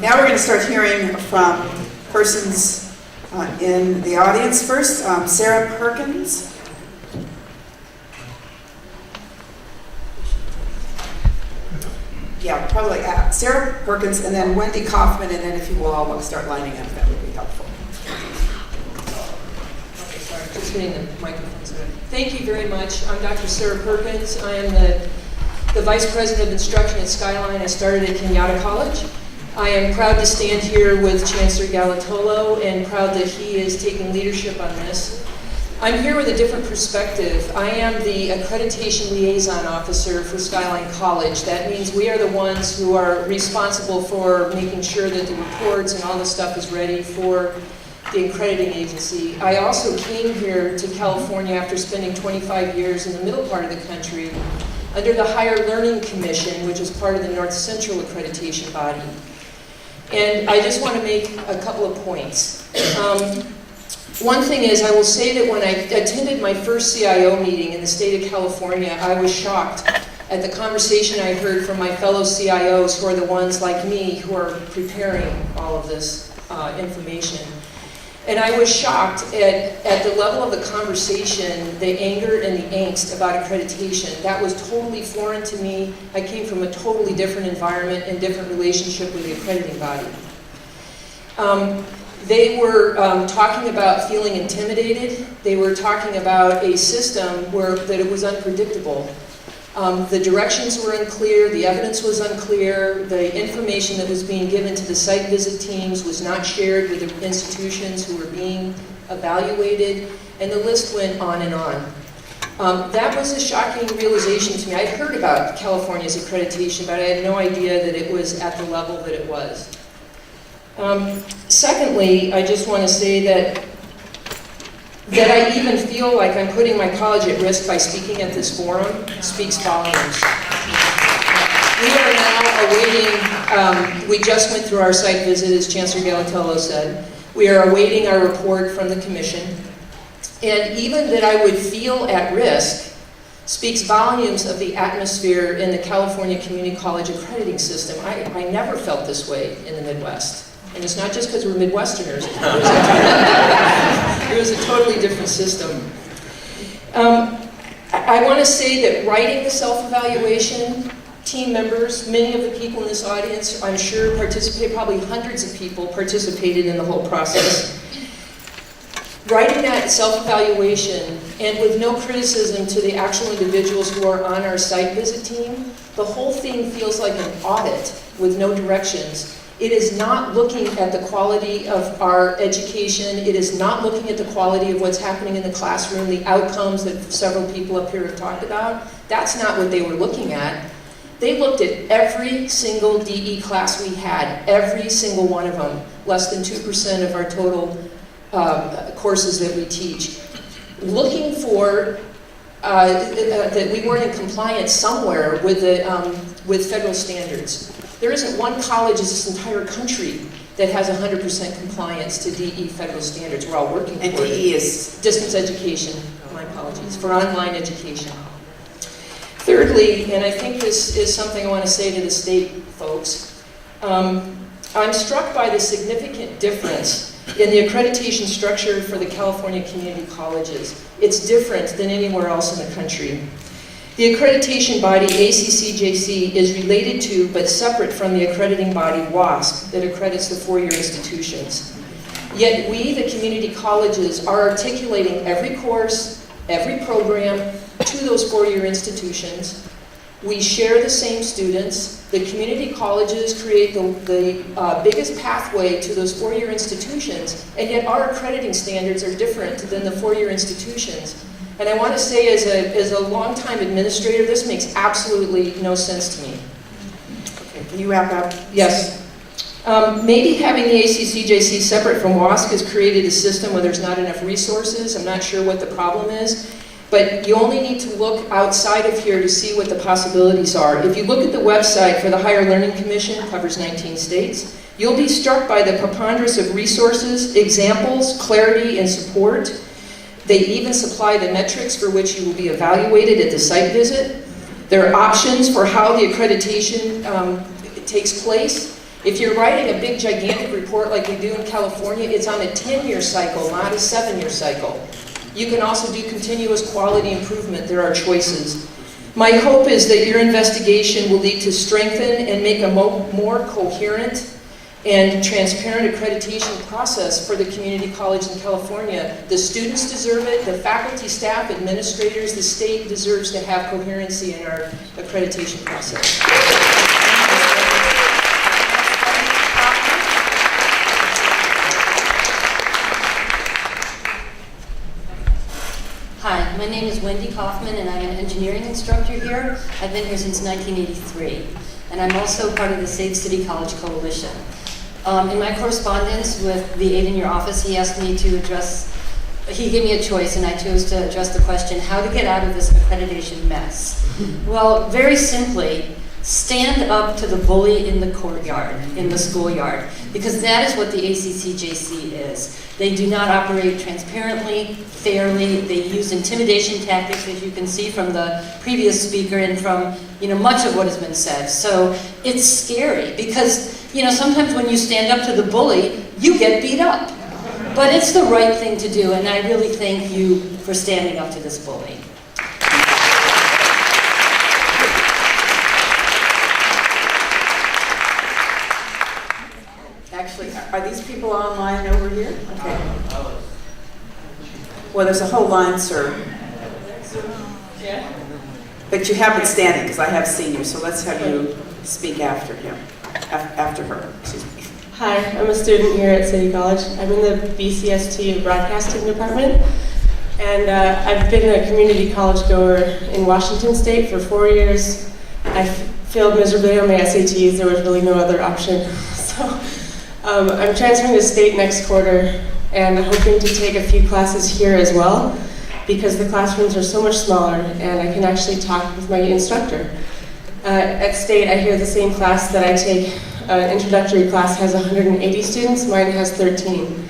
Now we're going to start hearing from persons in the audience. First, Sarah Perkins. Yeah, probably Sarah Perkins, and then Wendy Kaufman, and then if you will all start lining up, that would be helpful. Okay, sorry, just getting the microphones in. Thank you very much. I'm Dr. Sarah Perkins. I am the Vice President of Instruction at Skyline. I started at Kenyatta College. I am proud to stand here with Chancellor Galatolo and proud that he is taking leadership on this. I'm here with a different perspective. I am the Accreditation Liaison Officer for Skyline College. That means we are the ones who are responsible for making sure that the reports and all the stuff is ready for the accrediting agency. I also came here to California after spending 25 years in the middle part of the country under the Higher Learning Commission, which is part of the North Central accreditation body. And I just want to make a couple of points. One thing is, I will say that when I attended my first CIO meeting in the state of California, I was shocked at the conversation I heard from my fellow CIOs who are the ones like me who are preparing all of this information. And I was shocked at the level of the conversation, the anger and the angst about accreditation. That was totally foreign to me. I came from a totally different environment and different relationship with the accrediting body. They were talking about feeling intimidated. They were talking about a system that it was unpredictable. The directions were unclear, the evidence was unclear, the information that was being given to the site visit teams was not shared with the institutions who were being evaluated, and the list went on and on. That was a shocking realization to me. I'd heard about California's accreditation, but I had no idea that it was at the level that it was. Secondly, I just want to say that I even feel like I'm putting my college at risk by speaking at this forum speaks volumes. We are now awaiting, we just went through our site visit, as Chancellor Galatolo said. We are awaiting our report from the commission. And even that I would feel at risk speaks volumes of the atmosphere in the California Community College accrediting system. I never felt this way in the Midwest. And it's not just because we're Midwesterners. It was a totally different system. I want to say that writing the self-evaluation, team members, many of the people in this audience, I'm sure probably hundreds of people participated in the whole process. Writing that self-evaluation, and with no criticism to the actual individuals who are on our site visit team, the whole thing feels like an audit with no directions. It is not looking at the quality of our education. It is not looking at the quality of what's happening in the classroom, the outcomes that several people up here have talked about. That's not what they were looking at. They looked at every single DE class we had, every single one of them, less than 2% of our total courses that we teach. Looking for that we weren't in compliance somewhere with federal standards. There isn't one college in this entire country that has 100% compliance to DE federal standards. We're all working for it. And DE is? Distance education, my apologies, for online education. Thirdly, and I think this is something I want to say to the state folks, I'm struck by the significant difference in the accreditation structure for the California community colleges. It's different than anywhere else in the country. The accreditation body, ACCJC, is related to but separate from the accrediting body, WASC, that accredits the four-year institutions. Yet we, the community colleges, are articulating every course, every program to those four-year institutions. We share the same students. The community colleges create the biggest pathway to those four-year institutions, and yet our accrediting standards are different than the four-year institutions. And I want to say, as a longtime administrator, this makes absolutely no sense to me. Okay, can you wrap up? Yes. Maybe having the ACCJC separate from WASC has created a system where there's not enough resources. I'm not sure what the problem is. But you only need to look outside of here to see what the possibilities are. If you look at the website for the Higher Learning Commission, it covers 19 states, you'll be struck by the preponderance of resources, examples, clarity, and support. They even supply the metrics for which you will be evaluated at the site visit. There are options for how the accreditation takes place. If you're writing a big, gigantic report like we do in California, it's on a 10-year cycle, not a 7-year cycle. You can also do continuous quality improvement. There are choices. My hope is that your investigation will lead to strengthen and make a more coherent and transparent accreditation process for the community college in California. The students deserve it, the faculty, staff, administrators, the state deserves to have coherency in our accreditation process. Hi, my name is Wendy Kaufman and I'm an engineering instructor here. I've been here since 1983. And I'm also part of the Safe City College Coalition. In my correspondence with the aide in your office, he asked me to he gave me a choice and I chose to address the question, how to get out of this accreditation mess. Well, very simply, stand up to the bully in the courtyard, in the schoolyard, because that is what the ACCJC is. They do not operate transparently, fairly. They use intimidation tactics, as you can see from the previous speaker and from much of what has been said. So it's scary because sometimes when you stand up to the bully, you get beat up. But it's the right thing to do, and I really thank you for standing up to this bully. Actually, are these people online over here? Okay. Well, there's a whole line, sir. Yeah. But you have been standing, because I have seen you, so let's have you speak after him, after her. Excuse me. Hi, I'm a student here at City College. I'm in the BCST Broadcasting Department, and I've been a community college goer in Washington State for 4 years. I failed miserably on my SATs. There was really no other option. So I'm transferring to state next quarter, and I'm hoping to take a few classes here as well, because the classrooms are so much smaller, and I can actually talk with my instructor. At state, I hear the same class that I take. Introductory class has 180 students, mine has 13.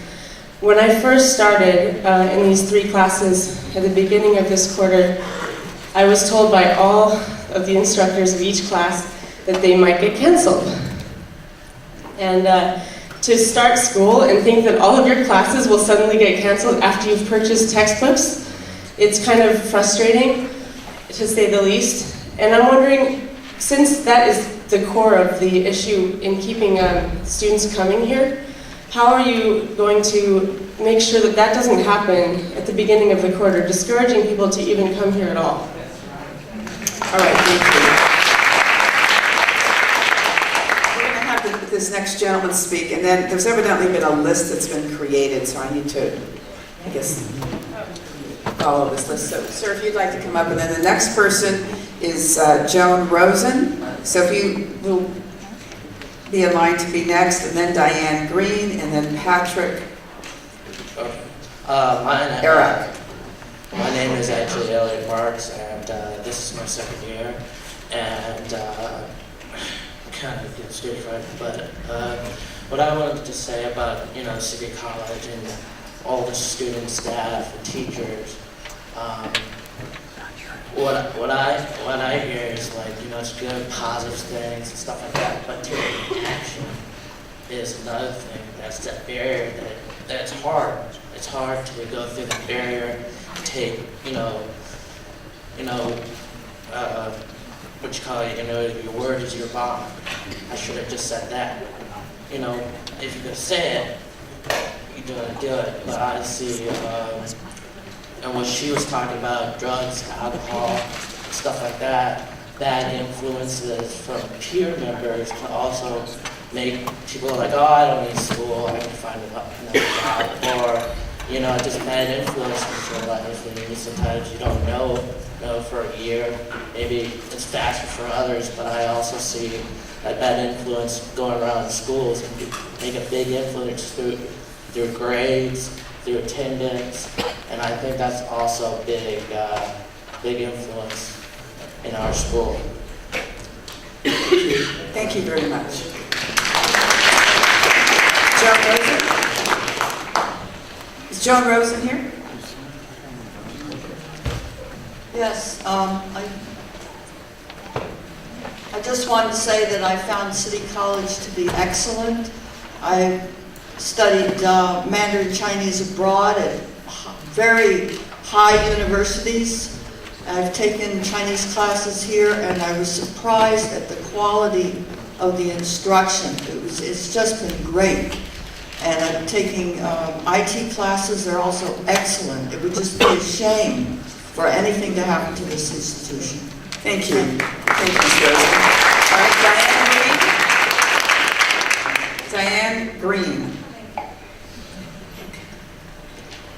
When I first started in these 3 classes at the beginning of this quarter, I was told by all of the instructors of each class that they might get canceled. And to start school and think that all of your classes will suddenly get canceled after you've purchased textbooks, it's kind of frustrating, to say the least. And I'm wondering, since that is the core of the issue in keeping students coming here, how are you going to make sure that that doesn't happen at the beginning of the quarter, discouraging people to even come here at all? All right, thank you. We're going to have this next gentleman speak, and then there's evidently been a list that's been created, so I need to, I guess, follow this list. So, sir, if you'd like to come up, and then the next person is Joan Rosen. So if you will be in line to be next, and then Diane Green, and then Patrick Eric. My name is actually Elliot Marks, and this is my second year, and kind of get stage fright, but what I wanted to say about City College and all the students, staff, and teachers. What I hear is it's good, positive things and stuff like that, but taking action is another thing. That's that barrier that's hard. It's hard to go through the barrier, take what you call it, your word is your bond. I should have just said that. If you're gonna say it, you're gonna do it. But I see. And what she was talking about, drugs, alcohol, stuff like that, bad influences from peer members can also make people like, oh, I don't need school, I can find another job, or, just bad influence in your life, and sometimes you don't know for a year, maybe it's faster for others, but I also see that bad influence going around schools and make a big influence through grades, through attendance, and I think that's also a big influence in our school. Thank you very much. Joan Rosen? Is Joan Rosen here? Yes, I I just wanted to say that I found City College to be excellent. I studied Mandarin Chinese abroad at very high universities. I've taken Chinese classes here, and I was surprised at the quality of the instruction. It's just been great. And I'm taking IT classes. They're also excellent. It would just be a shame for anything to happen to this institution. Thank you. Thank you, Ms. Rosen. All right, Diane Green.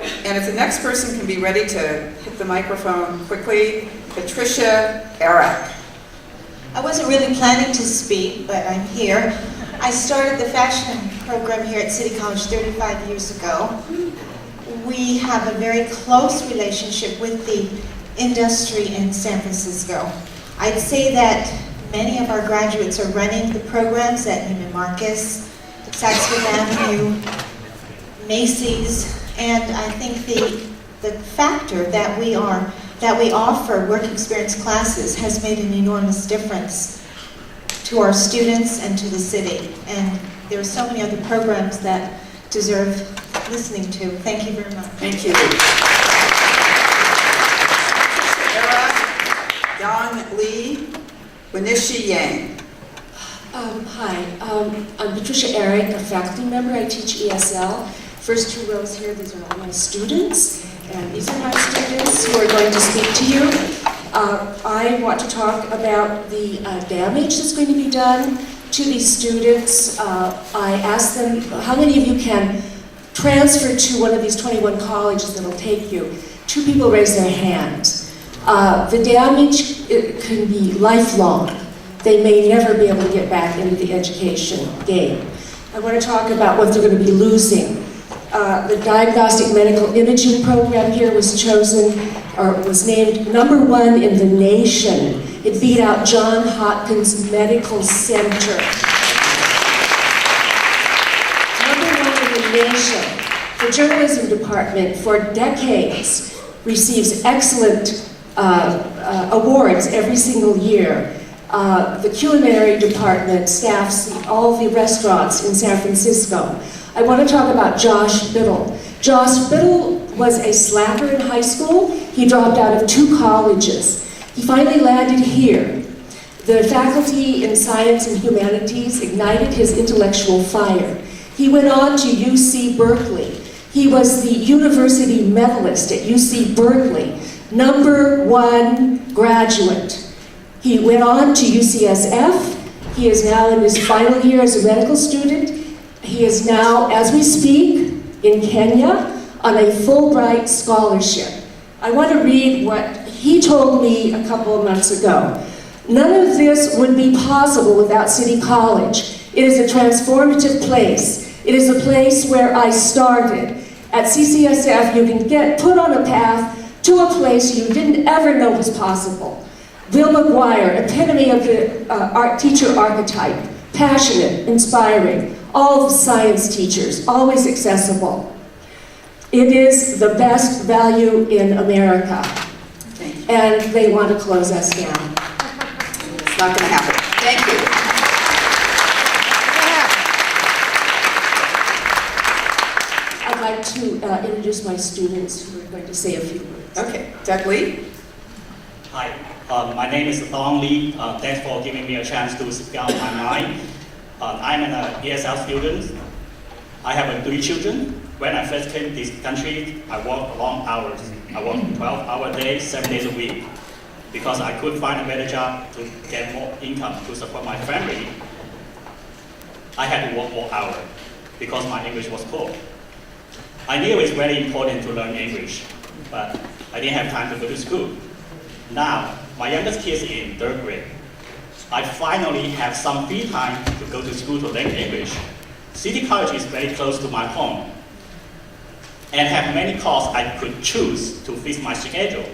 And if the next person can be ready to hit the microphone quickly, Patricia Eric. I wasn't really planning to speak, but I'm here. I started the fashion program here at City College 35 years ago. We have a very close relationship with the industry in San Francisco. I'd say that many of our graduates are running the programs at Neiman Marcus, Saks Fifth Avenue, Macy's, and I think the factor that we offer work experience classes has made an enormous difference to our students and to the city. And there are so many other programs that deserve listening to. Thank you very much. Thank you. Don Lee, Winishi Yang. Hi, I'm Patricia Eric, a faculty member. I teach ESL. First two rows here, these are all my students, and these are my students who are going to speak to you. I want to talk about the damage that's going to be done to these students. I asked them, how many of you can transfer to one of these 21 colleges that will take you? 2 people raised their hands. The damage can be lifelong. They may never be able to get back into the education game. I want to talk about what they're going to be losing. The diagnostic medical imaging program here was chosen, or was named #1 in the nation. It beat out Johns Hopkins Medical Center. #1 in the nation. The journalism department for decades receives excellent awards every single year. The culinary department staffs all the restaurants in San Francisco. I want to talk about Josh Biddle. Josh Biddle was a slacker in high school. He dropped out of 2 colleges. He finally landed here. The faculty in science and humanities ignited his intellectual fire. He went on to UC Berkeley. He was the university medalist at UC Berkeley, #1 graduate. He went on to UCSF. He is now in his final year as a medical student. He is now, as we speak, in Kenya on a Fulbright scholarship. I want to read what he told me a couple of months ago. None of this would be possible without City College. It is a transformative place. It is a place where I started. At CCSF, you can get put on a path to a place you didn't ever know was possible. Bill McGuire, epitome of the art teacher archetype, passionate, inspiring, all the science teachers, always accessible. It is the best value in America, and they want to close us down. It's not going to happen. Thank you. I'd like to introduce my students who are going to say a few words. Okay, Doug Lee. Hi, my name is Don Lee. Thanks for giving me a chance to speak out my mind. I'm an ESL student. I have 3 children. When I first came to this country, I worked long hours. I worked 12-hour days, 7 days a week. Because I couldn't find a better job to get more income to support my family, I had to work more hours because my English was poor. I knew it was very important to learn English, but I didn't have time to go to school. Now, my youngest kid is in 3rd grade. I finally have some free time to go to school to learn English. City College is very close to my home and have many courses I could choose to fit my schedule.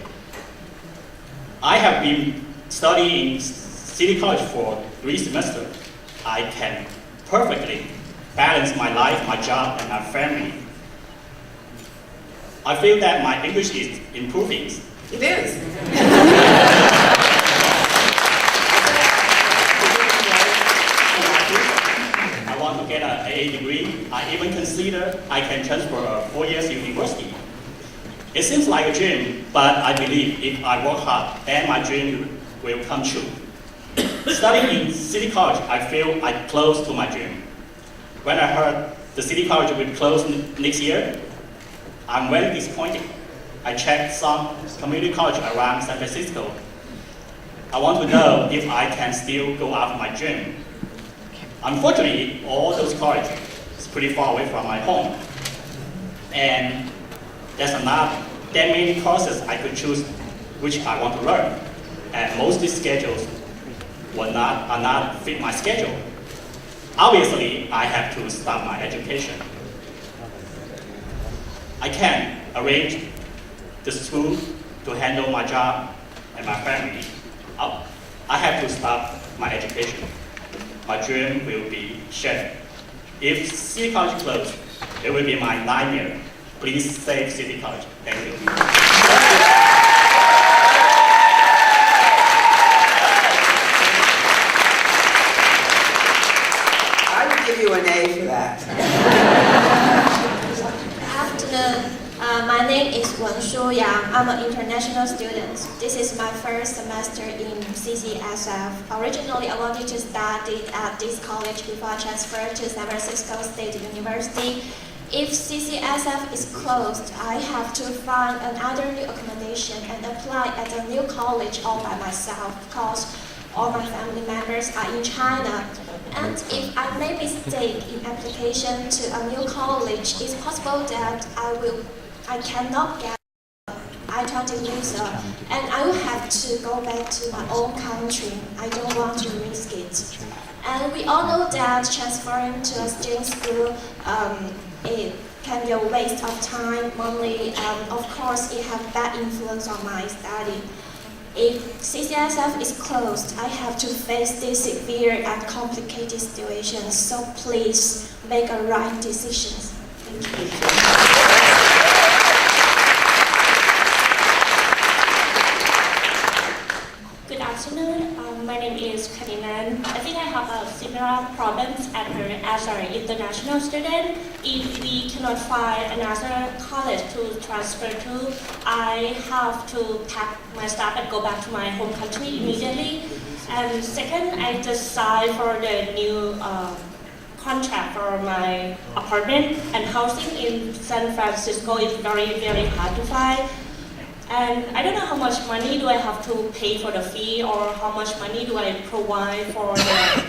I have been studying City College for 3 semesters. I can perfectly balance my life, my job, and my family. I feel that my English is improving. It is. degree. I even consider I can transfer 4 years university. It seems like a dream, but I believe if I work hard, then my dream will come true. Studying in City College, I feel I'm close to my dream. When I heard the City College will close next year, I'm very disappointed. I checked some community college around San Francisco. I want to know if I can still go after my dream. Unfortunately, all those colleges is pretty far away from my home. And there's not that many courses I could choose which I want to learn. And most of the schedules are not fit my schedule. Obviously, I have to stop my education. I can arrange the school to handle my job and my family. I have to stop my education. My dream will be shattered. If City College closed, it will be my nightmare. Please save City College. Thank you. I would give you an A for that. Good afternoon. My name is Wen Shu Yang. I'm an international student. This is my first semester in CCSF. Originally, I wanted to study at this college before I transferred to San Francisco State University. If CCSF is closed, I have to find another new accommodation and apply at a new college all by myself because all my family members are in China. And if I make mistake in application to a new college, it's possible that I cannot get I-20 visa, and I will have to go back to my own country. I don't want to risk it. And we all know that transferring to a student school, it can be a waste of time, money, and of course it has bad influence on my study. If CCSF is closed, I have to face this severe and complicated situation, so please make a right decision. Thank you. Good afternoon. My name is Kadiman. I think I have a similar problems as an international student. If we cannot find another college to transfer to, I have to pack my stuff and go back to my home country immediately. And second, I just signed for the new contract for my apartment, and housing in San Francisco is very, very hard to find. And I don't know how much money do I have to pay for the fee, or how much money do I provide for the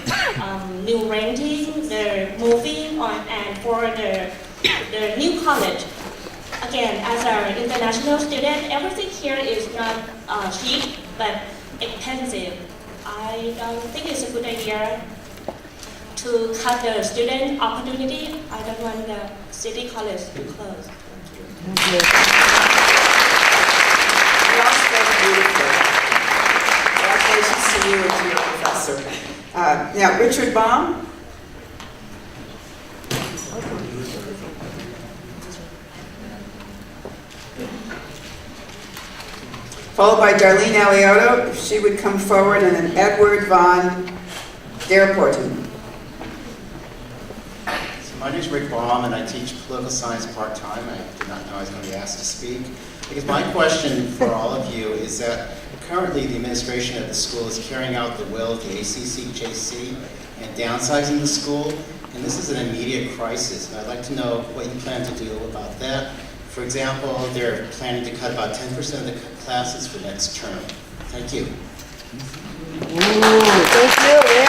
new renting, the moving, and for the new college. Again, as an international student, everything here is not cheap, but expensive. I don't think it's a good idea to cut the student opportunity. I don't want the city college to close. Thank you. Congratulations to you and to your professor. Now, Richard Baum. Followed by Darlene Alioto, if she would come forward, and then Edward Von Derporten. So my name is Rick Baum, and I teach political science part-time. I did not know I was going to be asked to speak. Because my question for all of you is that currently the administration of the school is carrying out the will of the ACCJC and downsizing the school, and this is an immediate crisis. And I'd like to know what you plan to do about that. For example, they're planning to cut about 10% of the classes for next term. Thank you. Thank you.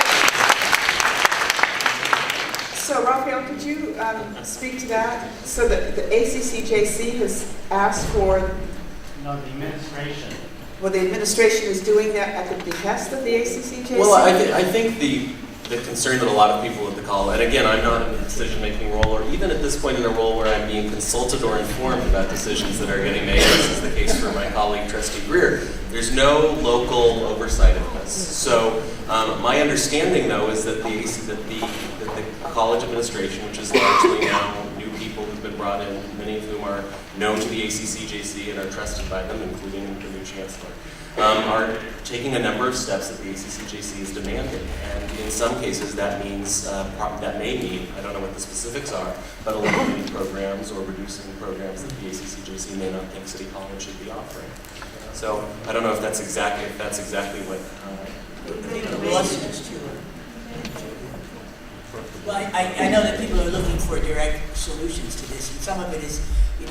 So, Raphael, could you speak to that? So the ACCJC has asked for... No, the administration. Well, the administration is doing that at the behest of the ACCJC? Well, I think the concern that a lot of people at the college, and again, I'm not in a decision-making role, or even at this point in a role where I'm being consulted or informed about decisions that are getting made, as is the case for my colleague, Trustee Greer. There's no local oversight of this. So my understanding, though, is that the college administration, which is largely now new people who've been brought in, many of whom are known to the ACCJC and are trusted by them, including the new chancellor, are taking a number of steps that the ACCJC is demanding. And in some cases, that means, that may mean, I don't know what the specifics are, but eliminating programs or reducing programs that the ACCJC may not think City College should be offering. So I don't know if that's exactly what. The lawsuits too. Well, I know that people are looking for direct solutions to this, and some of it is,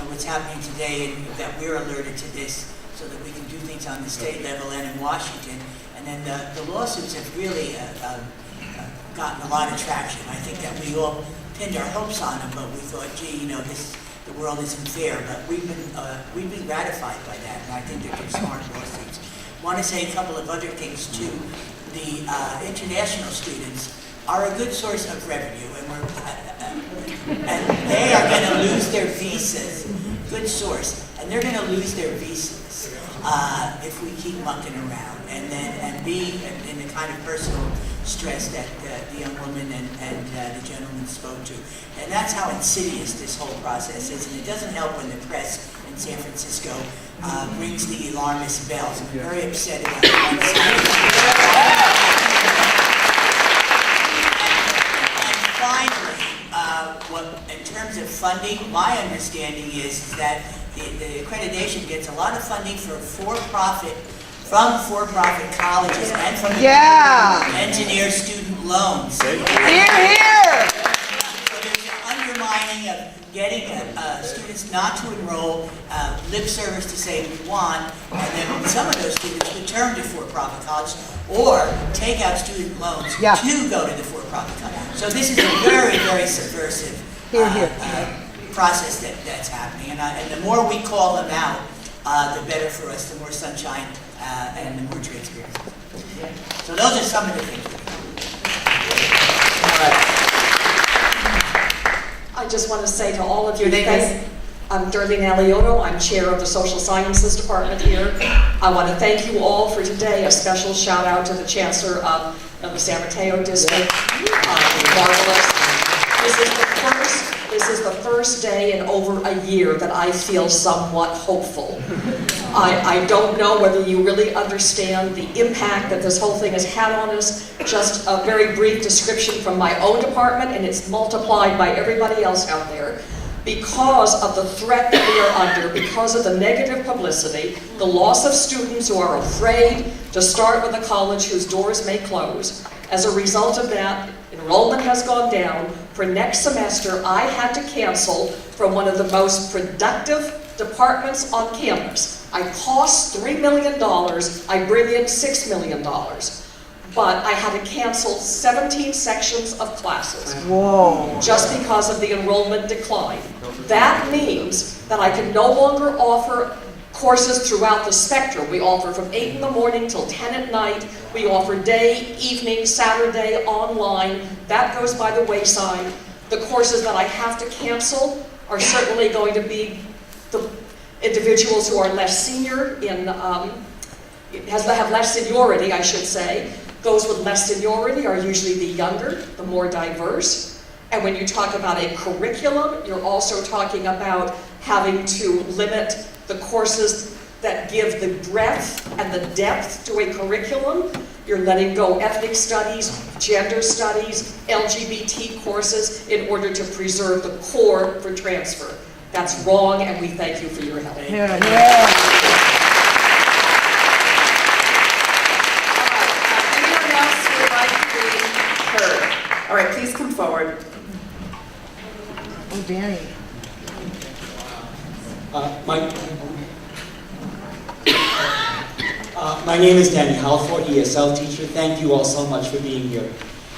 what's happening today, and that we're alerted to this, so that we can do things on the state level and in Washington. And then the lawsuits have really gotten a lot of traction. I think that we all pinned our hopes on them, but we thought, gee, the world isn't fair. But we've been gratified by that, and I think they're just smart lawsuits. I want to say a couple of other things too. The international students are a good source of revenue, and they are going to lose their visas. Good source, and they're going to lose their visas if we keep mucking around, and be in the kind of personal stress that the young woman and the gentleman spoke to. And that's how insidious this whole process is, and it doesn't help when the press in San Francisco rings the alarmist bells. I'm very upset about that. In terms of funding, my understanding is that the accreditation gets a lot of funding from for-profit colleges and from the engineer student loans. Hear, hear! So there's an undermining of getting students not to enroll, lip service to say we want, and then some of those students return to for-profit college or take out student loans to go to the for-profit college. So this is a very, very subversive process that's happening, and the more we call them out, the better for us, the more sunshine and the more transparency. So those are some of the things. All right. I just want to say to all of you, I'm Darlene Alioto. I'm chair of the Social Sciences Department here. I want to thank you all for today. A special shout out to the Chancellor of the San Mateo District. Marvelous. This is the first day in over a year that I feel somewhat hopeful. I don't know whether you really understand the impact that this whole thing has had on us. Just a very brief description from my own department, and it's multiplied by everybody else out there. Because of the threat that we are under, because of the negative publicity, the loss of students who are afraid to start with a college whose doors may close. As a result of that, enrollment has gone down. For next semester, I had to cancel from one of the most productive departments on campus. I cost $3 million, I bring in $6 million. But I had to cancel 17 sections of classes. Whoa. Just because of the enrollment decline. That means that I can no longer offer courses throughout the spectrum. We offer from 8 in the morning till 10 at night. We offer day, evening, Saturday, online. That goes by the wayside. The courses that I have to cancel are certainly going to be the individuals who are less senior have less seniority, I should say. Those with less seniority are usually the younger, the more diverse. And when you talk about a curriculum, you're also talking about having to limit the courses that give the breadth and the depth to a curriculum. You're letting go ethnic studies, gender studies, LGBT courses in order to preserve the core for transfer. That's wrong, and we thank you for your help. All right, please come forward. Oh, Danny. My name is Danny Halford, ESL teacher. Thank you all so much for being here.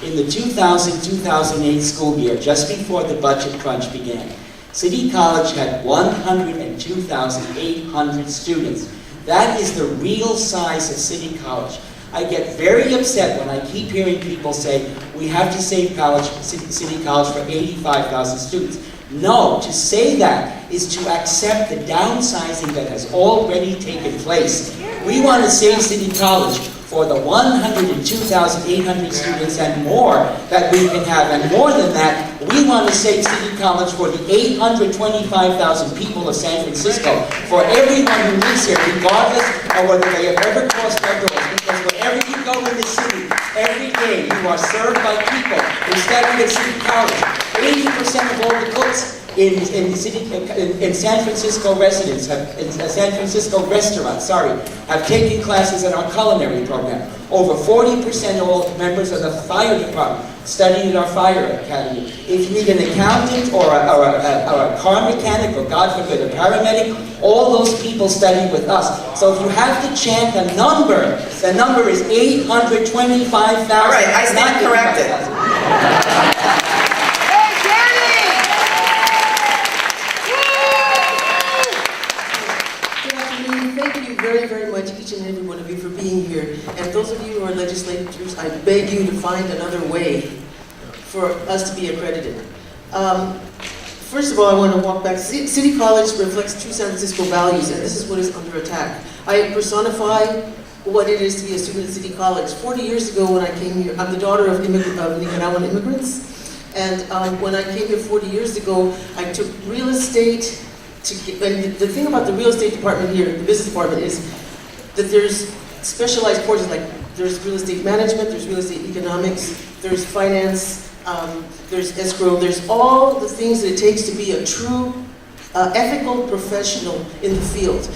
In the 2000-2008 school year, just before the budget crunch began, City College had 102,800 students. That is the real size of City College. I get very upset when I keep hearing people say, we have to save City College for 85,000 students. No, to say that is to accept the downsizing that has already taken place. We want to save City College for the 102,800 students and more that we can have. And more than that, we want to save City College for the 825,000 people of San Francisco, for everyone who lives here, regardless of whether they have ever crossed our doors. Because wherever you go in the city, every day you are served by people who study at City College. 80% of all the cooks in San Francisco residents, San Francisco restaurants, have taken classes in our culinary program. Over 40% of all members of the fire department studied at our fire academy. If you need an accountant or a car mechanic, or God forbid, a paramedic, all those people study with us. So if you have to chant the number is 825,000. All right, I stand corrected. Thank you very, very much, each and every one of you, for being here. And those of you who are legislators, I beg you to find another way for us to be accredited. First of all, I want to walk back. City College reflects true San Francisco values, and this is what is under attack. I personify what it is to be a student at City College. 40 years ago when I came here, I'm the daughter of Nicaraguan immigrants, and when I came here 40 years ago, I took real estate. And the thing about the real estate department here, the business department, is that there's specialized courses, like there's real estate management, there's real estate economics, there's finance, there's escrow, there's all the things that it takes to be a true ethical professional in the field.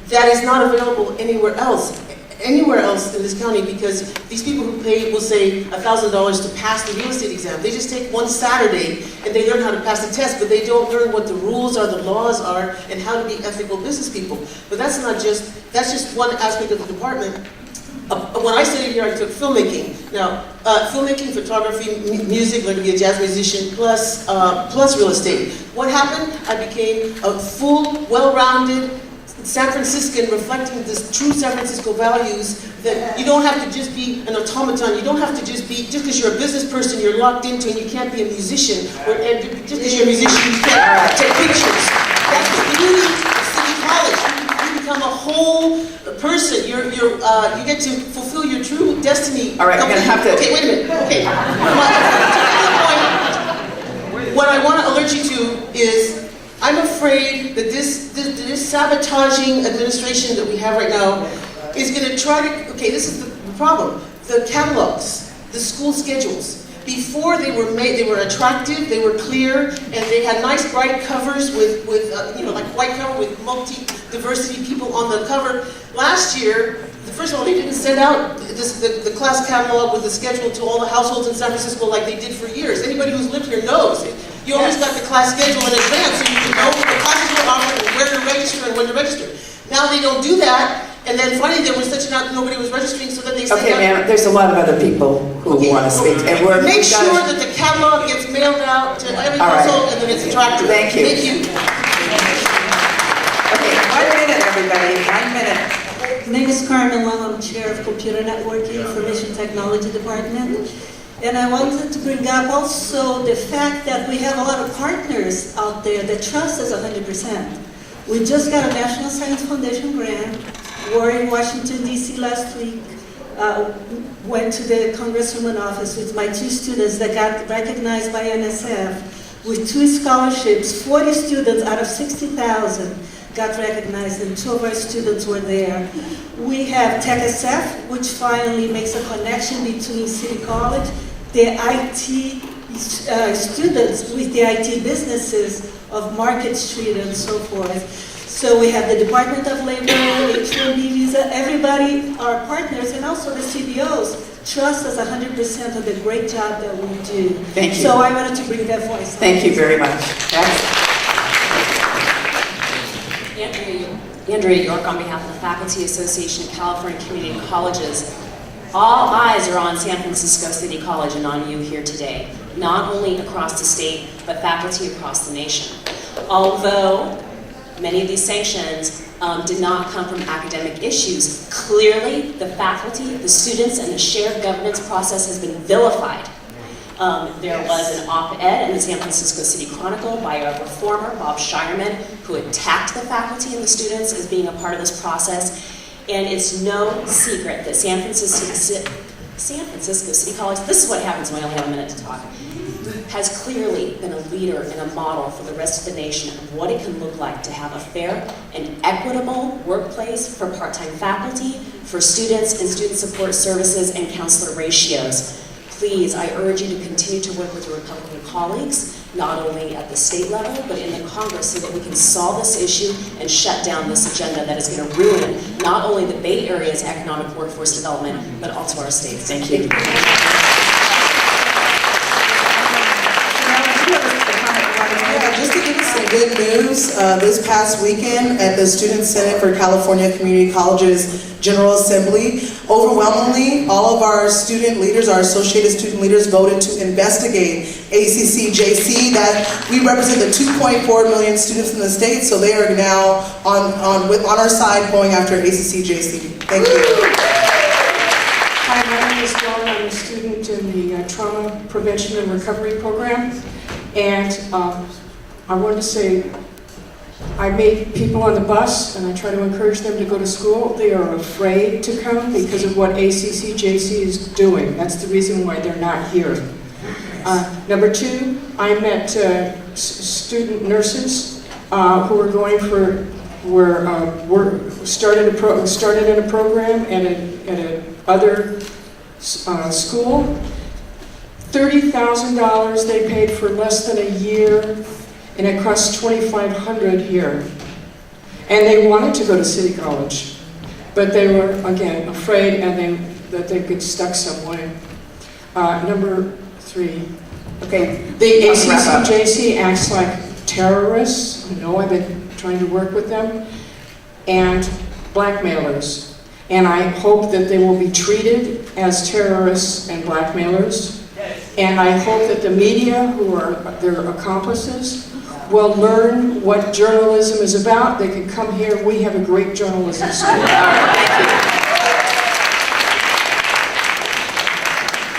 That is not available anywhere else in this county, because these people who pay will say $1,000 to pass the real estate exam. They just take one Saturday and they learn how to pass the test, but they don't learn what the rules are, the laws are, and how to be ethical business people. But that's just one aspect of the department. When I studied here, I took filmmaking. Now, filmmaking, photography, music, learned to be a jazz musician, plus real estate. What happened? I became a full, well-rounded San Franciscan, reflecting this true San Francisco values, that you don't have to just be an automaton, you don't have to just because you're a business person, you're locked into, and you can't be a musician, and just because you're a musician, you can't take pictures. That's the beauty of City College. You become a whole person. You get to fulfill your true destiny. All right, I'm going to have to... Okay, wait a minute. Okay. What I want to alert you to is, I'm afraid that this sabotaging administration that we have right now is going to try to, okay, this is the problem. The catalogs, the school schedules, before they were made, they were attractive, they were clear, and they had nice bright covers with like white cover with multi-diversity people on the cover. Last year, first of all, they didn't send out the class catalog with the schedule to all the households in San Francisco like they did for years. Anybody who's lived here knows. You always got the class schedule in advance, so you could know what the classes were offered and where to register and when to register. Now they don't do that, and then finally there was such an nobody was registering, so then they sent out... Okay, ma'am, there's a lot of other people who want to speak. And make sure that the catalog gets mailed out to every household and that it's attractive. Thank you. Thank you. Okay, 1 minute, everybody, 1 minute. My name is Carmen Long. I'm Chair of Computer Networking, Information Technology Department. And I wanted to bring up also the fact that we have a lot of partners out there that trust us 100%. We just got a National Science Foundation grant. We're in Washington, D.C. last week. Went to the Congresswoman's office with my 2 students that got recognized by NSF with 2 scholarships. 40 students out of 60,000 got recognized, and 2 of our students were there. We have TechSF, which finally makes a connection between City College, the IT students with the IT businesses of Market Street and so forth. So we have the Department of Labor, H-1B visa, everybody, our partners, and also the CBOs trust us 100% of the great job that we do. Thank you. So I wanted to bring that voice. Thank you very much. Andrea York on behalf of the Faculty Association of California Community Colleges. All eyes are on San Francisco City College and on you here today, not only across the state, but faculty across the nation. Although many of these sanctions did not come from academic issues, clearly the faculty, the students, and the shared governance process has been vilified. There was an op-ed in the San Francisco City Chronicle by a reformer, Bob Shireman, who attacked the faculty and the students as being a part of this process. And it's no secret that San Francisco City College, this is what happens when I only have a minute to talk, has clearly been a leader and a model for the rest of the nation of what it can look like to have a fair and equitable workplace for part-time faculty, for students and student support services and counselor ratios. Please, I urge you to continue to work with your Republican colleagues, not only at the state level, but in the Congress, so that we can solve this issue and shut down this agenda that is going to ruin not only the Bay Area's economic workforce development, but also our state. Thank you. Yeah, just to give us some good news, this past weekend at the Student Senate for California Community Colleges General Assembly, overwhelmingly, all of our student leaders, our associated student leaders, voted to investigate ACCJC. That we represent the 2.4 million students in the state, so they are now on our side going after ACCJC. Thank you. Hi, my name is Dawn. I'm a student in the Trauma Prevention and Recovery Program. And I wanted to say, I meet people on the bus and I try to encourage them to go to school. They are afraid to come because of what ACCJC is doing. That's the reason why they're not here. Number two, I met student nurses who are going for, started in a program at a other school. $30,000 they paid for less than a year, and it costs $2,500 here. And they wanted to go to City College, but they were, again, afraid that they get stuck some way. Number three, okay, the ACCJC acts like terrorists. You know, I've been trying to work with them, and blackmailers. And I hope that they will be treated as terrorists and blackmailers. And I hope that the media, who are their accomplices, will learn what journalism is about. They can come here. We have a great journalism school. Thank you.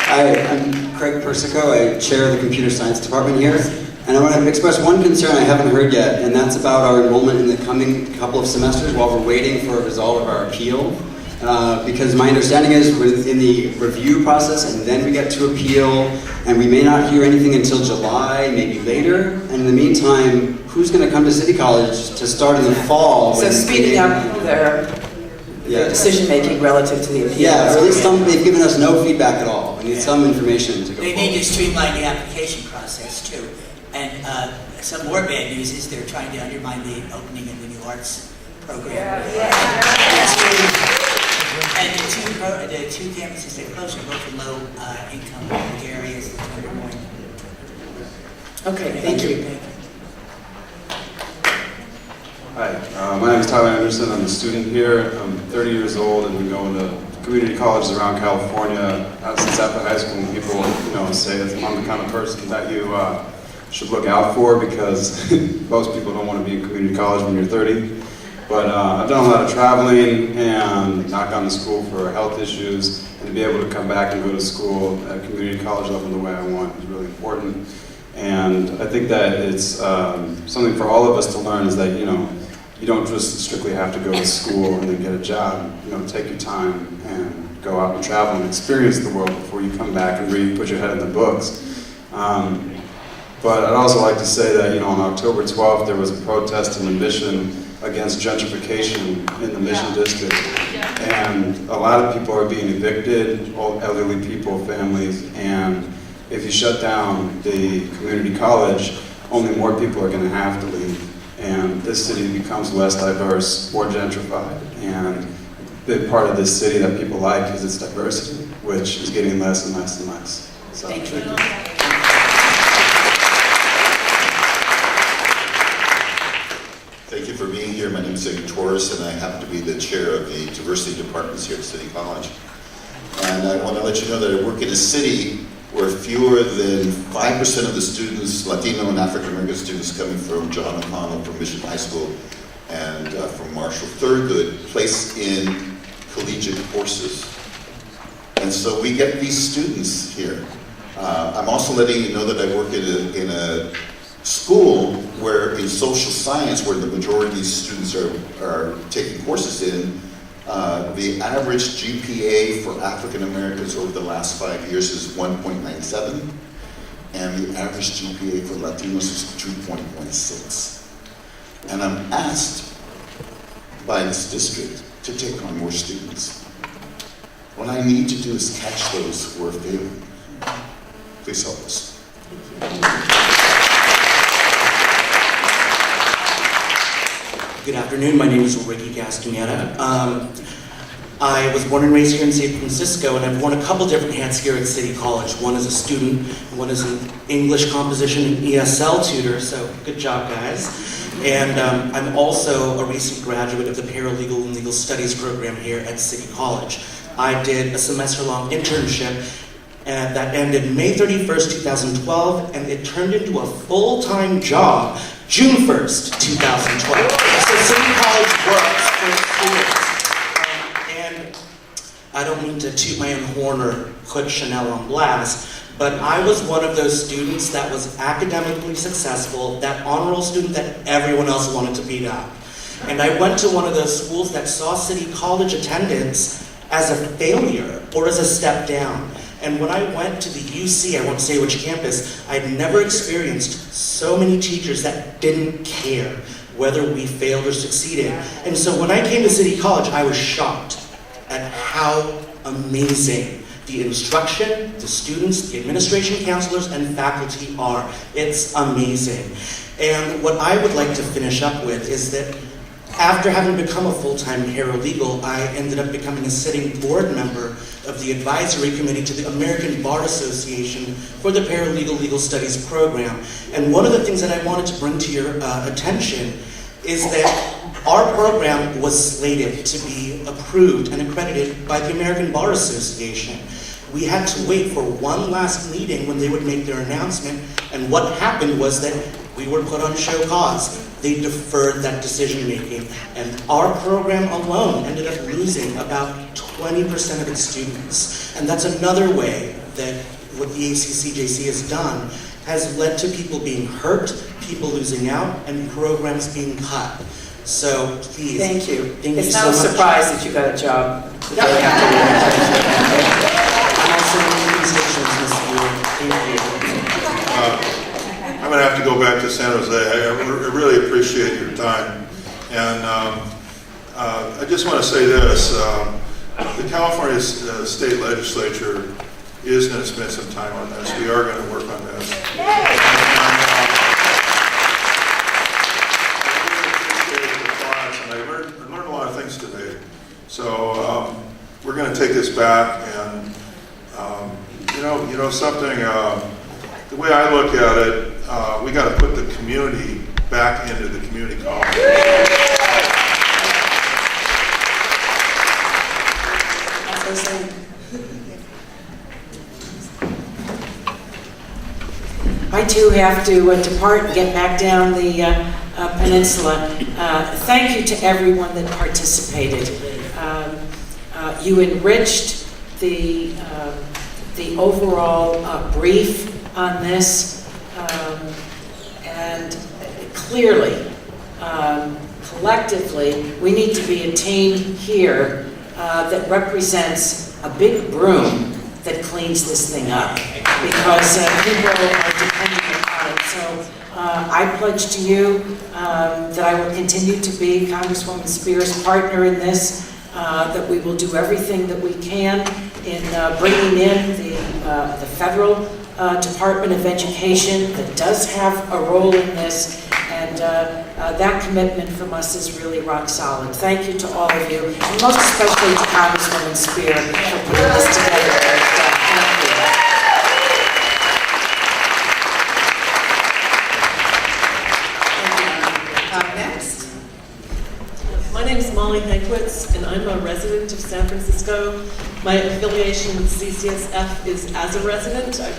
Hi, I'm Craig Persico. I chair the computer science department here. And I want to express one concern I haven't heard yet, and that's about our enrollment in the coming couple of semesters while we're waiting for a result of our appeal. Because my understanding is we're in the review process and then we get to appeal, and we may not hear anything until July, maybe later. And in the meantime, who's going to come to City College to start in the fall? So speeding up their decision-making relative to the appeal. Yeah, or at least they've given us no feedback at all. We need some information to go They forward. need to streamline the application process too. And some more bad news is they're trying to undermine the opening of the new arts program. And the two campuses they closed are both in low-income areas. Okay, thank you. Hi, my name is Tyler Anderson. I'm a student here. I'm 30 years old and been going to community colleges around California since after high school. And people, say that I'm the kind of person that you should look out for, because most people don't want to be in community college when you're 30. But I've done a lot of traveling and not gone to school for health issues, and to be able to come back and go to school at community college level the way I want is really important. And I think that it's something for all of us to learn, is that, you don't just strictly have to go to school and then get a job. Take your time and go out and travel and experience the world before you come back and really put your head in the books. But I'd also like to say that, on October 12th, there was a protest in the Mission against gentrification in the Mission District. And a lot of people are being evicted, old elderly people, families, and if you shut down the community college, only more people are going to have to leave. And this city becomes less diverse, more gentrified. And a big part of this city that people like is its diversity, which is getting less and less and less. So, thank you. Thank you for being here. My name is Xavier Torres, and I happen to be the chair of the diversity departments here at City College. And I want to let you know that I work in a city where fewer than 5% of the students, Latino and African American students coming from John O'Connell, from Mission High School, and from Marshall Thurgood, place in collegiate courses. And so we get these students here. I'm also letting you know that I work in a school where in social science, where the majority of these students are taking courses in, The average GPA for African Americans over the last 5 years is 1.97, and the average GPA for Latinos is 2.16. And I'm asked by this district to take on more students. What I need to do is catch those who are failing. Please help us. Good afternoon, my name is Ricky Castaneda. I was born and raised here in San Francisco, and I've worn a couple different hats here at City College. One as a student, one as an English composition and ESL tutor, so good job, guys. And I'm also a recent graduate of the Paralegal and Legal Studies program here at City College. I did a semester-long internship that ended May 31st, 2012, and it turned into a full-time job June 1st, 2012. So City College works for students. And I don't mean to toot my own horn or put Chanel on blast, but I was one of those students that was academically successful, that honor roll student that everyone else wanted to beat up. And I went to one of those schools that saw City College attendance as a failure or as a step down. And when I went to the UC, I won't say which campus, I'd never experienced so many teachers that didn't care whether we failed or succeeded. And so when I came to City College, I was shocked at how amazing the instruction, the students, the administration counselors, and faculty are. It's amazing. And what I would like to finish up with is that after having become a full-time paralegal, I ended up becoming a sitting board member of the advisory committee to the American Bar Association for the Paralegal Legal Studies program. And one of the things that I wanted to bring to your attention is that our program was slated to be approved and accredited by the American Bar Association. We had to wait for one last meeting when they would make their announcement, and what happened was that we were put on show cause. They deferred that decision making, and our program alone ended up losing about 20% of its students. And that's another way that what the ACCJC has done has led to people being hurt, people losing out, and programs being cut. So please. Thank you. Thank it's you not so a much. surprise that you got a job. And also organizations this year. Thank you. I'm going to have to go back to San Jose. I really appreciate your time. And I just want to say this. The California State Legislature is going to spend some time on this. We are going to work on this. And, I really appreciate the thoughts, and I learned a lot of things today. So we're going to take this back, and you know something. The way I look at it, we got to put the community back into the community college. I too have to depart and get back down the peninsula. Thank you to everyone that participated. You enriched the overall brief on this, and clearly, collectively, we need to be a team here that represents a big broom that cleans this thing up, because people are dependent upon it. So I pledge to you that I will continue to be Congresswoman Spears' partner in this, that we will do everything that we can in bringing in the federal Department of Education that does have a role in this, and that commitment from us is really rock solid. Thank you to all of you, and most especially to Congresswoman Spear for putting this together. Thank you. Next. My name is Molly Hankwitz, and I'm a resident of San Francisco. My affiliation with CCSF is as a resident. I've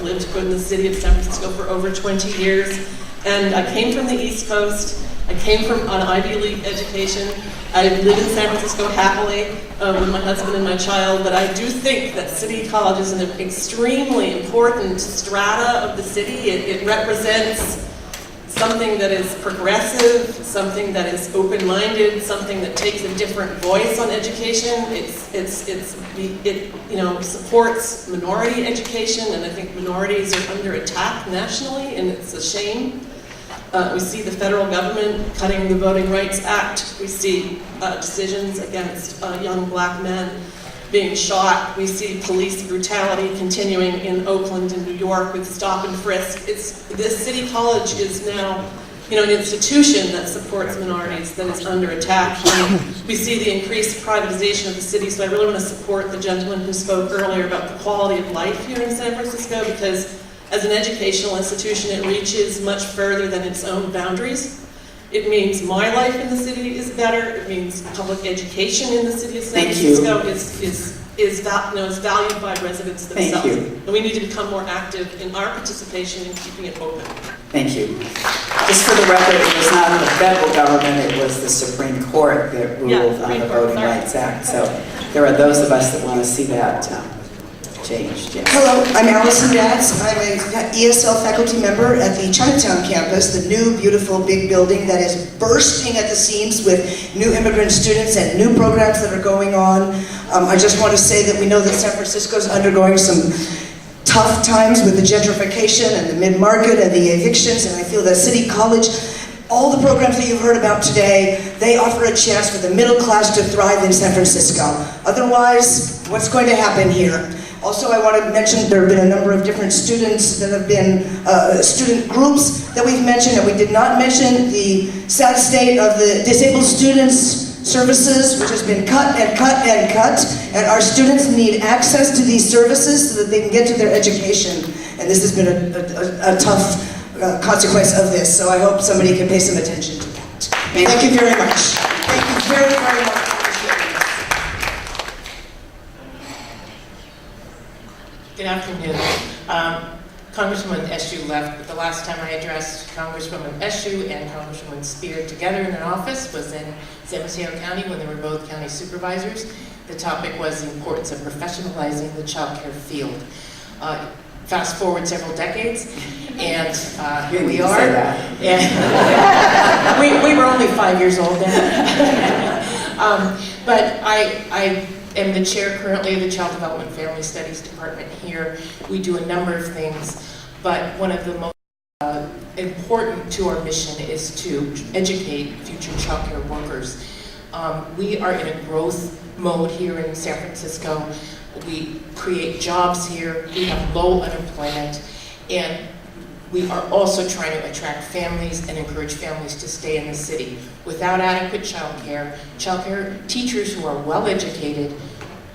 lived in the city of San Francisco for over 20 years, and I came from the East Coast. I came from an Ivy League education. I live in San Francisco happily with my husband and my child, but I do think that City College is an extremely important strata of the city. It represents something that is progressive, something that is open-minded, something that takes a different voice on education. It supports minority education, and I think minorities are under attack nationally, and it's a shame. We see the federal government cutting the Voting Rights Act. We see decisions against young black men being shot. We see police brutality continuing in Oakland and New York with stop and frisk. This city college is now, an institution that supports minorities that is under attack. And we see the increased privatization of the city, so I really want to support the gentleman who spoke earlier about the quality of life here in San Francisco, because as an educational institution, it reaches much further than its own boundaries. It means my life in the city is better. It means public education in the city of San Francisco is valued by residents themselves. Thank you. And we need to become more active in our participation in keeping it open. Thank you. Just for the record, it was not the federal government, it was the Supreme Court that ruled on the Voting Rights Act. So there are those of us that want to see that changed. Yes. Hello, I'm Allison Datz. I'm an ESL faculty member at the Chinatown campus, the new, beautiful, big building that is bursting at the seams with new immigrant students and new programs that are going on. I just want to say that we know that San Francisco is undergoing some tough times with the gentrification and the mid-market and the evictions, and I feel that City College, all the programs that you've heard about today, they offer a chance for the middle class to thrive in San Francisco. Otherwise, what's going to happen here? Also, I want to mention there have been a number of different students that have been student groups that we've mentioned, and we did not mention the sad state of the disabled students services, which has been cut and cut and cut, and our students need access to these services so that they can get to their education. And this has been a tough consequence of this, so I hope somebody can pay some attention to that. Thank you very much. Thank you very, very much. Good afternoon. Congresswoman Eshoo left, but the last time I addressed Congresswoman Eshoo and Congresswoman Spear together in an office was in San Mateo County when they were both county supervisors. The topic was the importance of professionalizing the child care field. Fast forward several decades, and here we are. And we were only 5 years old then. But I am the chair currently of the Child Development Family Studies Department here. We do a number of things, but one of the most important to our mission is to educate future child care workers. We are in a growth mode here in San Francisco. We create jobs here, we have low unemployment, and we are also trying to attract families and encourage families to stay in the city. Without adequate child care teachers who are well educated,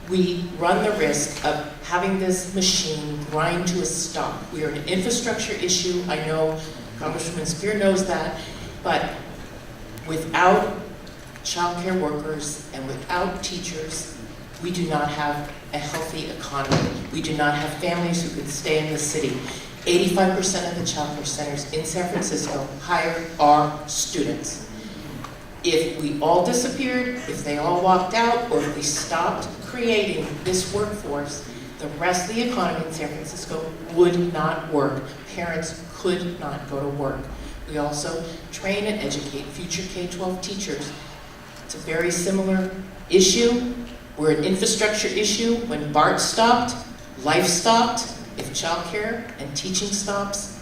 we run the risk of having this machine grind to a stop. We are an infrastructure issue. I know Congresswoman Spear knows that, but without child care workers and without teachers, we do not have a healthy economy. We do not have families who can stay in the city. 85% of the child care centers in San Francisco hire our students. If we all disappeared, if they all walked out, or if we stopped creating this workforce, the rest of the economy in San Francisco would not work. Parents could not go to work. We also train and educate future K-12 teachers. It's a very similar issue. We're an infrastructure issue. When BART stopped, life stopped. If childcare and teaching stops,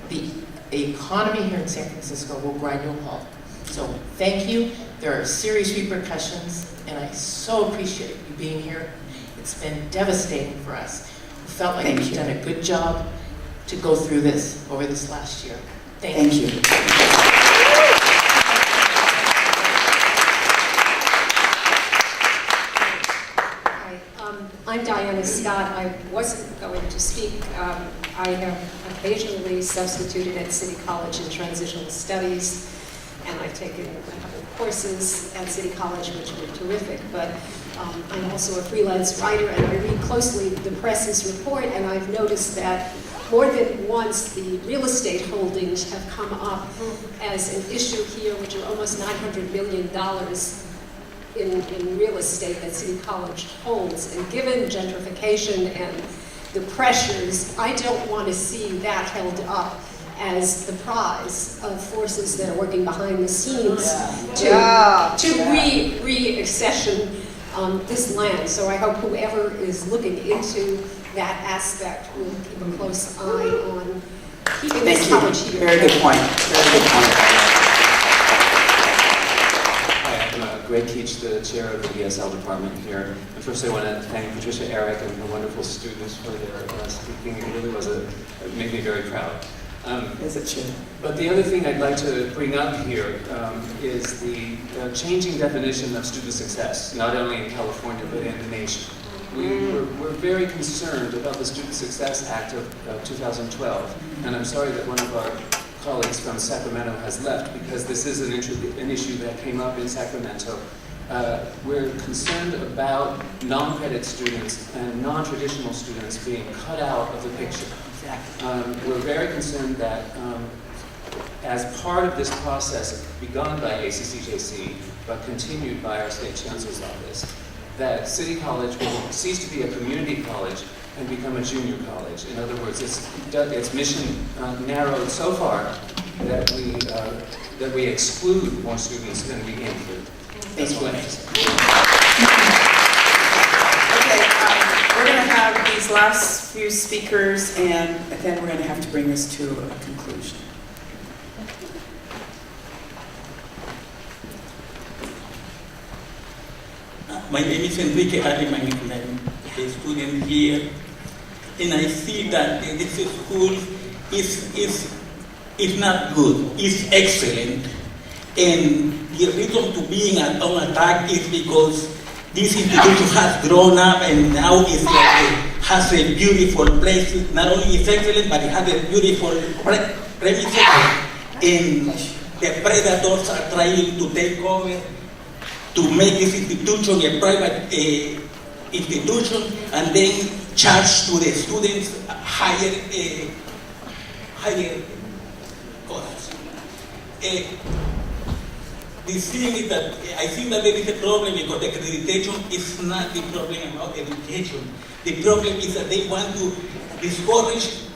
the economy here in San Francisco will grind to a halt. So thank you. There are serious repercussions, and I so appreciate you being here. It's been devastating for us. We felt like we've done a good job to go through this over this last year. Thank you. I'm Diana Scott. I wasn't going to speak. I have occasionally substituted at City College in Transitional Studies, and I've taken a couple of courses at City College, which were terrific. But I'm also a freelance writer, and I read closely the press's report, and I've noticed that more than once the real estate holdings have come up as an issue here, which are almost $900 million in real estate that City College holds. And given gentrification and the pressures, I don't want to see that held up as the prize of forces that are working behind the scenes to re-accession this land. So I hope whoever is looking into that aspect will keep a close eye on keeping this college here. Very good point. Very good point. Hi, I'm Greg Keach, the chair of the ESL department here. And first I want to thank Patricia Eric and her wonderful students for their speaking. It really was it made me very proud. Is it true? But the other thing I'd like to bring up here is the changing definition of student success, not only in California but in the nation. We're very concerned about the Student Success Act of 2012, and I'm sorry that one of our colleagues from Sacramento has left because this is an issue that came up in Sacramento. We're concerned about non-credit students and non-traditional students being cut out of the picture. We're very concerned that as part of this process begun by ACCJC, but continued by our state chancellor's office, that City College will cease to be a community college and become a junior college. In other words, its mission narrowed so far that we exclude more students than we include. That's what I have to say. Okay, we're going to have these last few speakers, and then we're going to have to bring this to a conclusion. My name is Enrique Ariman, and I'm a student here. And I see that this school is not good, it's excellent. And the reason to being on attack is because this institution has grown up and now is has a beautiful place. Not only is excellent, but it has a beautiful premises. And the predators are trying to take over, to make this institution a private institution, and then charge to the students higher costs. The thing is that I think that there is a problem because the accreditation is not the problem about education. The problem is that they want to discourage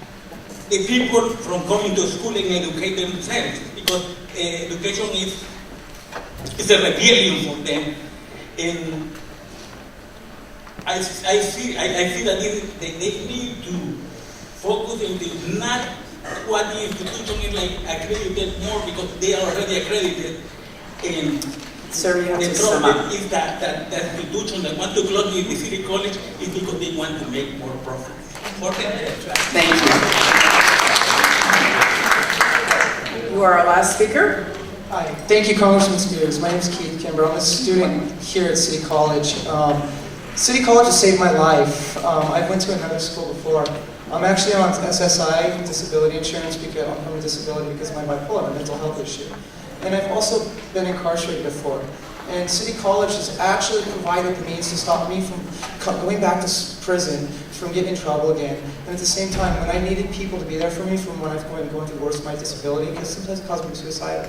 the people from coming to school and educate themselves because education is a rebellion for them. And I see that they need to focus on not what the institution is like accredited more because they are already accredited. And Sir, you have the to sum problem up. is that the institution that want to close the city college is because they want to make more profit. Thank you. You are our last speaker. Hi, thank you, Congressman Spears. My name is Keith Kimber. I'm a student here at City College. City College has saved my life. I went to another school before. I'm actually on SSI, disability insurance, because I'm from a disability because of my bipolar, mental health issue. And I've also been incarcerated before. And City College has actually provided the means to stop me from going back to prison, from getting in trouble again. And at the same time, when I needed people to be there for me from when I've been going through the worst of my disability, because sometimes it caused me suicidal,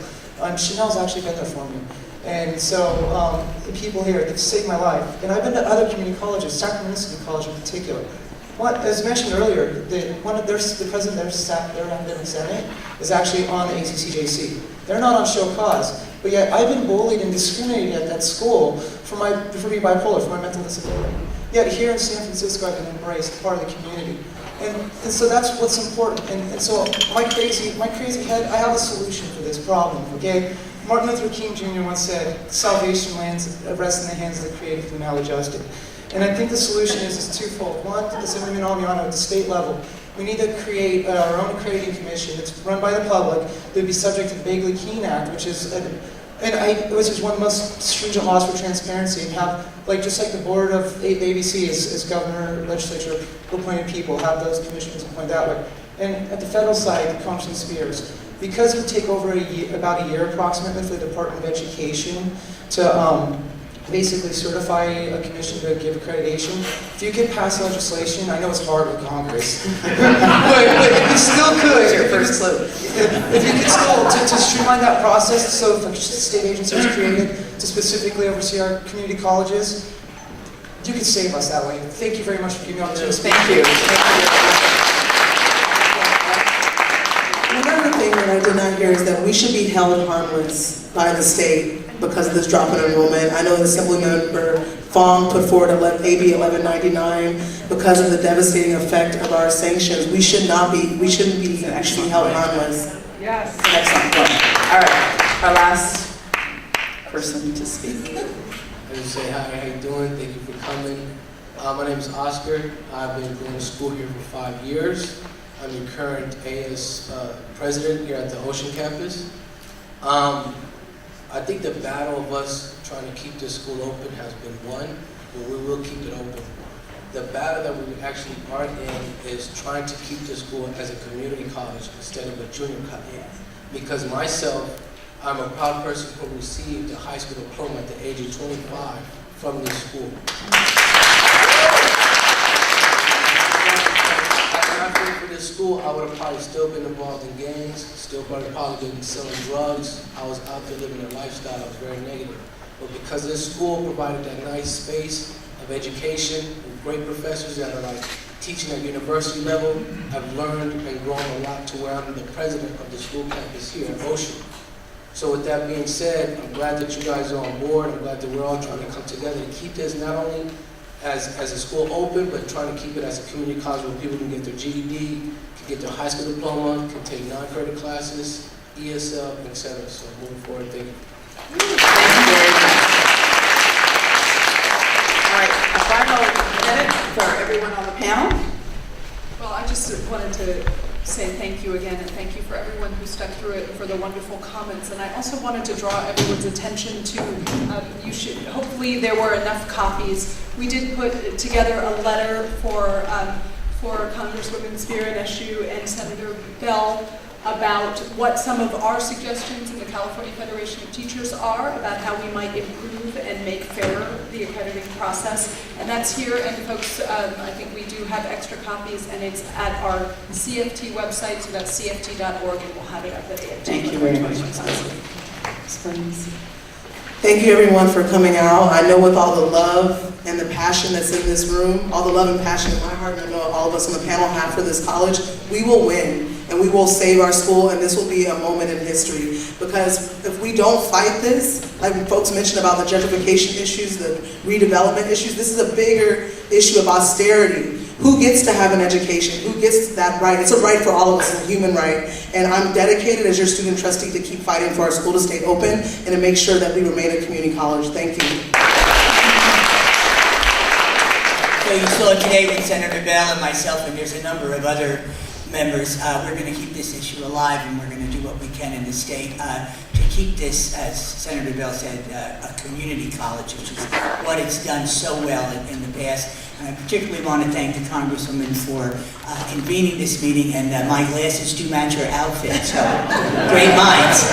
Chanel's actually been there for me. And so the people here, they've saved my life. And I've been to other community colleges, Sacramento City College in particular. As mentioned earlier, the president of their academic senate is actually on the ACCJC. They're not on show cause, but yet I've been bullied and discriminated at that school for being bipolar, for my mental disability. Yet here in San Francisco, I've been embraced, part of the community. And so that's what's important. And so my crazy head, I have a solution for this problem, okay? Martin Luther King Jr. once said, salvation rests in the hands of the creative and maladjusted. And I think the solution is twofold. One, as Women Almiano at the state level, we need to create our own accrediting commission that's run by the public that would be subject to the Bagley-Keene Act, which is one of the most stringent laws for transparency, and have, just like the board of the ABC is governor, legislature, appointed people, have those commissioners appointed that way. And at the federal side, Congressman Spears, because it would take over about a year approximately for the Department of Education to basically certify a commission to give accreditation. If you could pass legislation, I know it's hard with Congress, but if you still could, It's your first clue. if you could still, to streamline that process, so if a state agency was created to specifically oversee our community colleges, you could save us that way. Thank you very much for giving me the opportunity. Thank you. No, that I did not hear is that we should be held harmless by the state because of this drop in enrollment. I know the Assemblymember Fong put forward AB 1199 because of the devastating effect of our sanctions. We shouldn't be actually held harmless. Yes. Excellent point. All right, our last person to speak. I just say hi, how you doing? Thank you for coming. My name is Oscar. I've been going to school here for 5 years. I'm the current AS president here at the Ocean campus. I think the battle of us trying to keep this school open has been won, but we will keep it open. The battle that we actually are in is trying to keep this school as a community college instead of a junior college. Because myself, I'm a proud person who received a high school diploma at the age of 25 from this school. For this school, I would have probably still been involved in gangs, still probably been selling drugs. I was out there living a lifestyle that was very negative. But because this school provided that nice space of education with great professors that are like teaching at university level, I've learned and grown a lot to where I'm the president of the school campus here at Ocean. So with that being said, I'm glad that you guys are on board. I'm glad that we're all trying to come together to keep this not only as a school open, but trying to keep it as a community college where people can get their GED, can get their high school diploma, can take non-credit classes, ESL, etc. So moving forward, thank you. Thank you very much. All right, a final minute for everyone on the panel. Well, I just wanted to say thank you again, and thank you for everyone who stuck through it, for the wonderful comments. And I also wanted to draw everyone's attention to, hopefully there were enough copies. We did put together a letter for Congresswoman Spear-Neshu and Senator Bell about what some of our suggestions in the California Federation of Teachers are about how we might improve and make fairer the accrediting process. And that's here, and folks, I think we do have extra copies, and it's at our CFT website, so that's cft.org, and we'll have it up at the end. Thank you very much. Thank you everyone for coming out. I know with all the love and the passion that's in this room, all the love and passion in my heart, and I know all of us on the panel have for this college, we will win. And we will save our school, and this will be a moment in history. Because if we don't fight this, like folks mentioned about the gentrification issues, the redevelopment issues, this is a bigger issue of austerity. Who gets to have an education? Who gets that right? It's a right for all of us, it's a human right. And I'm dedicated as your student trustee to keep fighting for our school to stay open and to make sure that we remain a community college. Thank you. So you saw today with Senator Bell and myself, and there's a number of other members, we're going to keep this issue alive, and we're going to do what we can in the state to keep this, as Senator Bell said, a community college, which is what it's done so well in the past. And I particularly want to thank the Congresswoman for convening this meeting, and my glasses do match her outfit, so great minds.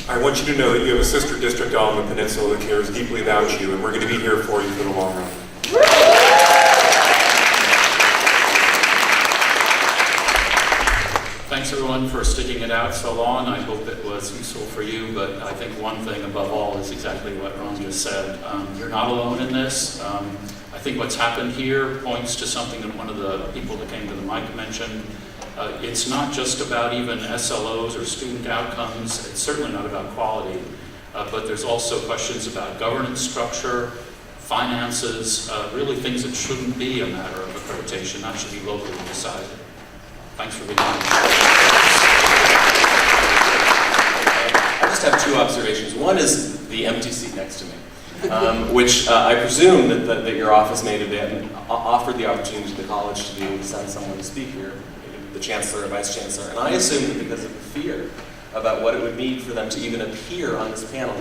I want you to know that you have a sister district on the peninsula that cares deeply about you, and we're going to be here for you for the long run. Thanks everyone for sticking it out so long. I hope it was useful for you, but I think one thing above all is exactly what Ron just said. You're not alone in this. I think what's happened here points to something that one of the people that came to the mic mentioned. It's not just about even SLOs or student outcomes. It's certainly not about quality, but there's also questions about governance structure, finances, really things that shouldn't be a matter of accreditation. That should be locally decided. Thanks for being here. I just have two observations. One is the empty seat next to me, which I presume that your office may have offered the opportunity to the college to be able to send someone to speak here, the chancellor or vice chancellor. And I assume that because of the fear about what it would mean for them to even appear on this panel,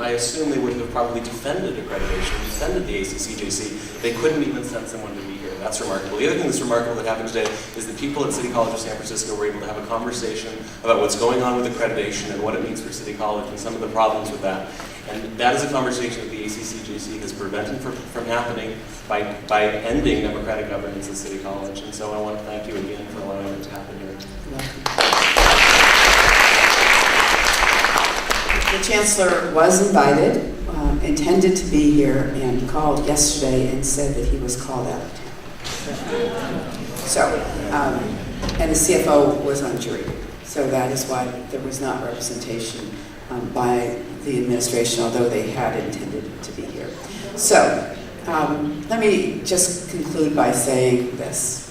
I assume they would have probably defended accreditation, defended the ACCJC. They couldn't even send someone to be here. That's remarkable. The other thing that's remarkable that happened today is that people at City College of San Francisco were able to have a conversation about what's going on with accreditation and what it means for City College and some of the problems with that. And that is a conversation that the ACCJC has prevented from happening by ending democratic governance at City College. And so I want to thank you again for allowing it to happen here. The Chancellor was invited, intended to be here, and called yesterday and said that he was called out of town. So, and the CFO was on jury. So that is why there was not representation by the administration, although they had intended to be here. So, let me just conclude by saying this.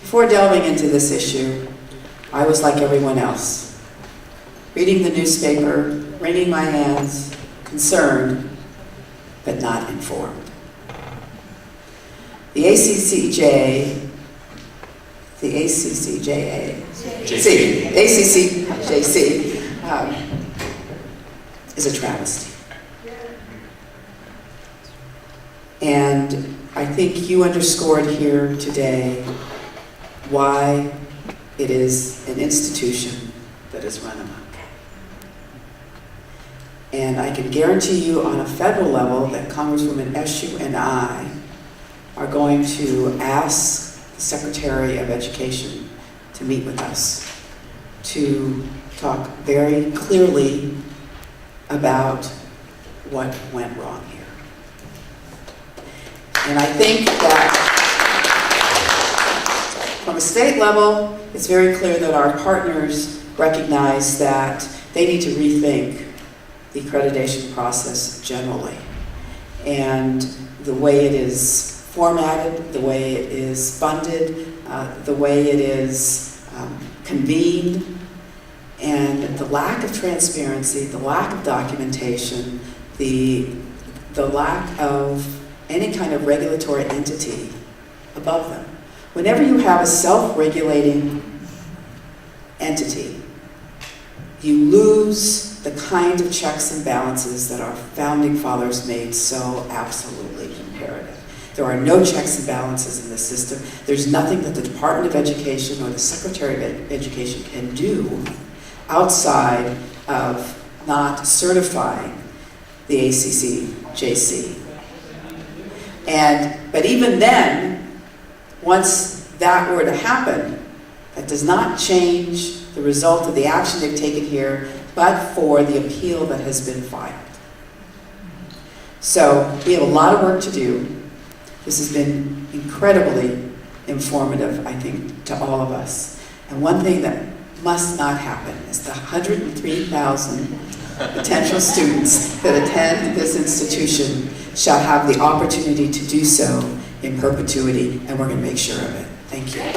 Before delving into this issue, I was like everyone else, reading the newspaper, wringing my hands, concerned, but not informed. The ACCJC is a travesty. And I think you underscored here today why it is an institution that is run amok. And I can guarantee you on a federal level that Congresswoman Eshoo and I are going to ask the Secretary of Education to meet with us to talk very clearly about what went wrong here. And I think that from a state level, it's very clear that our partners recognize that they need to rethink the accreditation process generally. And the way it is formatted, the way it is funded, the way it is convened, and the lack of transparency, the lack of documentation, the lack of any kind of regulatory entity above them. Whenever you have a self-regulating entity, you lose the kind of checks and balances that our founding fathers made so absolutely imperative. There are no checks and balances in this system. There's nothing that the Department of Education or the Secretary of Education can do outside of not certifying the ACCJC. But even then, once that were to happen, that does not change the result of the action they've taken here, but for the appeal that has been filed. So we have a lot of work to do. This has been incredibly informative, I think, to all of us. And one thing that must not happen is the 103,000 potential students that attend this institution shall have the opportunity to do so in perpetuity, and we're going to make sure of it. Thank you.